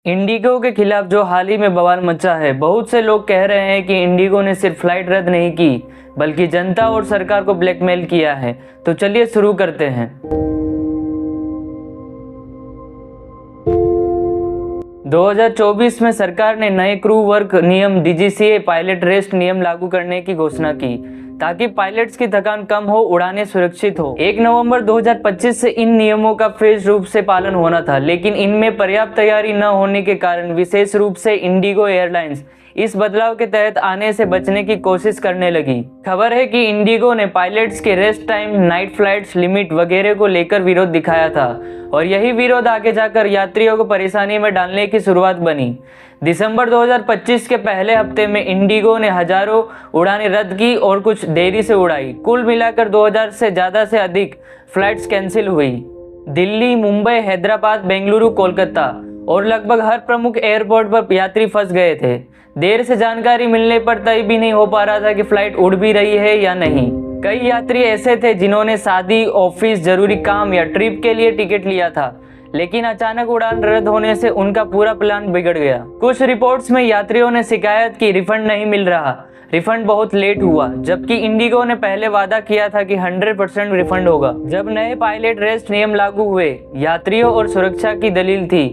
Indigo के खिलाफ जो हाल ही में बवाल मचा है, बहुत से लोग कह रहे हैं कि इंडिगो ने सिर्फ फ्लाइट रद्द नहीं की बल्कि जनता और सरकार को ब्लैकमेल किया है। तो चलिए शुरू करते हैं। 2024 में सरकार ने नए क्रू वर्क नियम DGCA पायलट रेस्ट नियम लागू करने की घोषणा की ताकि पायलट्स की थकान कम हो, उड़ानें सुरक्षित हो। 1 नवंबर 2025 से इन नियमों का फेज रूप से पालन होना था, लेकिन इनमें पर्याप्त तैयारी न होने के कारण विशेष रूप से इंडिगो एयरलाइंस इस बदलाव के तहत आने से बचने की कोशिश करने लगी। खबर है कि इंडिगो ने पायलट्स के rest time, night flights limit वगैरह को लेकर विरोध दिखाया था और यही विरोध आगे जाकर यात्रियों को परेशानी में डालने की शुरुआत बनी। दिसंबर 2025 के पहले हफ्ते में इंडिगो ने हजारों उड़ानें रद्द की और कुछ देरी से उड़ाई। कुल मिलाकर 2000 से ज़्यादा से अधिक फ्लाइट्स कैंसिल हुई। दिल्ली, मुंबई, हैदराबाद, बेंगलुरु, कोलकाता और लगभग हर प्रमुख एयरपोर्ट पर यात्री फंस गए थे। देर से जानकारी मिलने पर तय भी नहीं हो पा रहा था कि फ्लाइट उड़ भी रही है या नहीं। कई यात्री ऐसे थे जिन्होंने शादी, ऑफिस, जरूरी काम या ट्रिप के लिए टिकट लिया था, लेकिन अचानक उड़ान रद्द होने से उनका पूरा प्लान बिगड़ गया। कुछ रिपोर्ट्स में यात्रियों ने शिकायत की रिफंड नहीं मिल रहा, रिफंड बहुत लेट हुआ, जबकि इंडिगो ने पहले वादा किया था कि 100% रिफंड होगा। जब नए पायलट रेस्ट नियम लागू हुए, यात्रियों और सुरक्षा की दलील थी,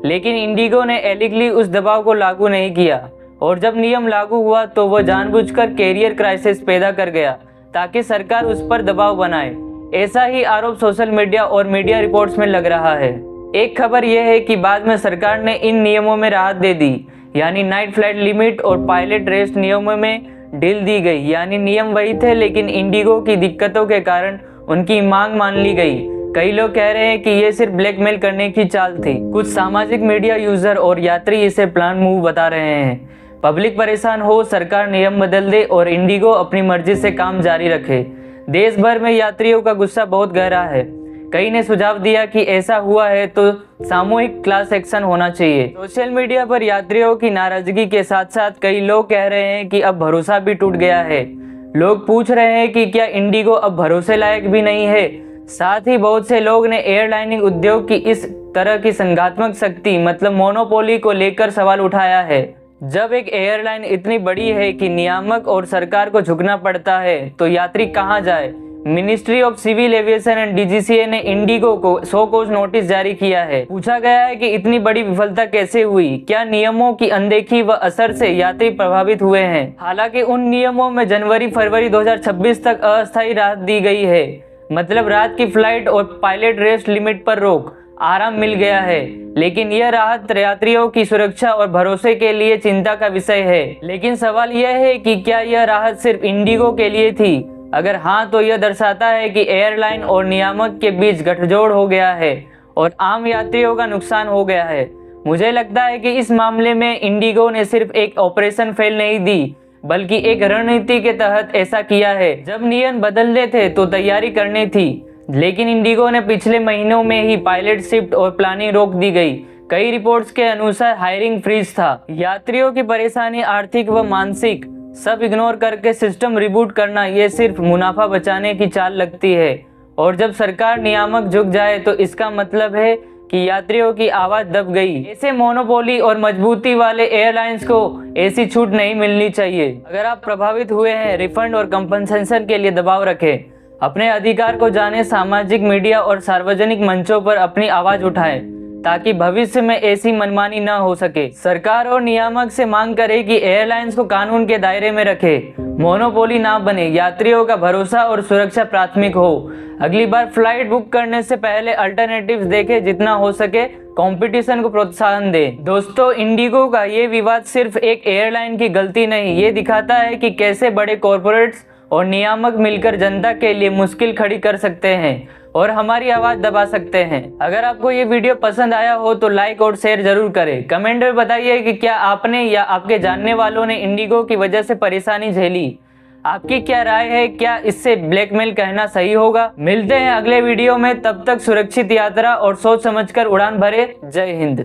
लेकिन इंडिगो ने एलिगली उस दबाव को लागू नहीं किया और जब नियम लागू हुआ तो वह जानबूझकर कैरियर क्राइसिस पैदा कर गया ताकि सरकार उस पर दबाव बनाए। ऐसा ही आरोप सोशल मीडिया और मीडिया रिपोर्ट्स में लग रहा है। एक खबर यह है कि बाद में सरकार ने इन नियमों में राहत दे दी, यानी नाइट फ्लाइट लिमिट और पायलट रेस्ट नियमों में ढील दी गई। यानी नियम वही थे, लेकिन इंडिगो की दिक्कतों के कारण उनकी मांग मान ली गई। कई लोग कह रहे हैं कि ये सिर्फ ब्लैकमेल करने की चाल थी। कुछ सामाजिक मीडिया यूजर और यात्री इसे प्लान मूव बता रहे हैं। पब्लिक परेशान हो, सरकार नियम बदल दे और इंडिगो अपनी मर्जी से काम जारी रखे। देश भर में यात्रियों का गुस्सा बहुत गहरा है। कई ने सुझाव दिया कि ऐसा हुआ है तो सामूहिक क्लास एक्शन होना चाहिए। सोशल मीडिया पर यात्रियों की नाराजगी के साथ साथ कई लोग कह रहे हैं कि अब भरोसा भी टूट गया है। लोग पूछ रहे हैं कि क्या इंडिगो अब भरोसे लायक भी नहीं है। साथ ही बहुत से लोग ने एयरलाइनिंग उद्योग की इस तरह की संघात्मक शक्ति मतलब मोनोपोली को लेकर सवाल उठाया है। जब एक एयरलाइन इतनी बड़ी है कि नियामक और सरकार को झुकना पड़ता है तो यात्री कहां जाए। Ministry of civil aviation and DGCA ने इंडिगो को 100 कोस नोटिस जारी किया है। पूछा गया है कि इतनी बड़ी विफलता कैसे हुई, क्या नियमों की अनदेखी व असर से यात्री प्रभावित हुए हैं। हालांकि उन नियमों में जनवरी-फरवरी 2026 तक अस्थायी राहत दी गई है, मतलब रात की फ्लाइट और पायलट रेस्ट लिमिट पर रोक, आराम मिल गया है। लेकिन यह राहत यात्रियों की सुरक्षा और भरोसे के लिए चिंता का विषय है। लेकिन सवाल यह है कि क्या यह राहत सिर्फ इंडिगो के लिए थी। अगर हाँ, तो यह दर्शाता है कि एयरलाइन और नियामक के बीच गठजोड़ हो गया है और आम यात्रियों का नुकसान हो गया है। मुझे लगता है कि इस मामले में इंडिगो ने सिर्फ एक ऑपरेशन फेल नहीं दी, बल्कि एक रणनीति के तहत ऐसा किया है। जब नियम बदलने थे तो तैयारी करनी थी, लेकिन इंडिगो ने पिछले महीनों में ही पायलट शिफ्ट और प्लानिंग रोक दी गई। कई रिपोर्ट्स के अनुसार हायरिंग फ्रीज था। यात्रियों की परेशानी, आर्थिक व मानसिक, सब इग्नोर करके सिस्टम रिबूट करना, ये सिर्फ मुनाफा बचाने की चाल लगती है। और जब सरकार नियामक झुक जाए तो इसका मतलब है कि यात्रियों की आवाज दब गई। ऐसे मोनोपोली और मजबूती वाले एयरलाइंस को ऐसी छूट नहीं मिलनी चाहिए। अगर आप प्रभावित हुए हैं, रिफंड और कंपनसेशन के लिए दबाव रखें, अपने अधिकार को जाने, सामाजिक मीडिया और सार्वजनिक मंचों पर अपनी आवाज उठाएं ताकि भविष्य में ऐसी मनमानी न हो सके। सरकार और नियामक से मांग करें कि एयरलाइंस को कानून के दायरे में रखे, मोनोपोली ना बने, यात्रियों का भरोसा और सुरक्षा प्राथमिक हो। अगली बार फ्लाइट बुक करने से पहले अल्टरनेटिव्स देखें, जितना हो सके कंपटीशन को प्रोत्साहन दें। दोस्तों, इंडिगो का ये विवाद सिर्फ एक एयरलाइन की गलती नहीं, ये दिखाता है कि कैसे बड़े कॉरपोरेट्स और नियामक मिलकर जनता के लिए मुश्किल खड़ी कर सकते हैं और हमारी आवाज दबा सकते हैं। अगर आपको ये वीडियो पसंद आया हो तो लाइक और शेयर जरूर करें। कमेंट में बताइए कि क्या आपने या आपके जानने वालों ने इंडिगो की वजह से परेशानी झेली। आपकी क्या राय है, क्या इससे ब्लैकमेल कहना सही होगा। मिलते हैं अगले वीडियो में, तब तक सुरक्षित यात्रा और सोच समझकर उड़ान भरे। जय हिंद।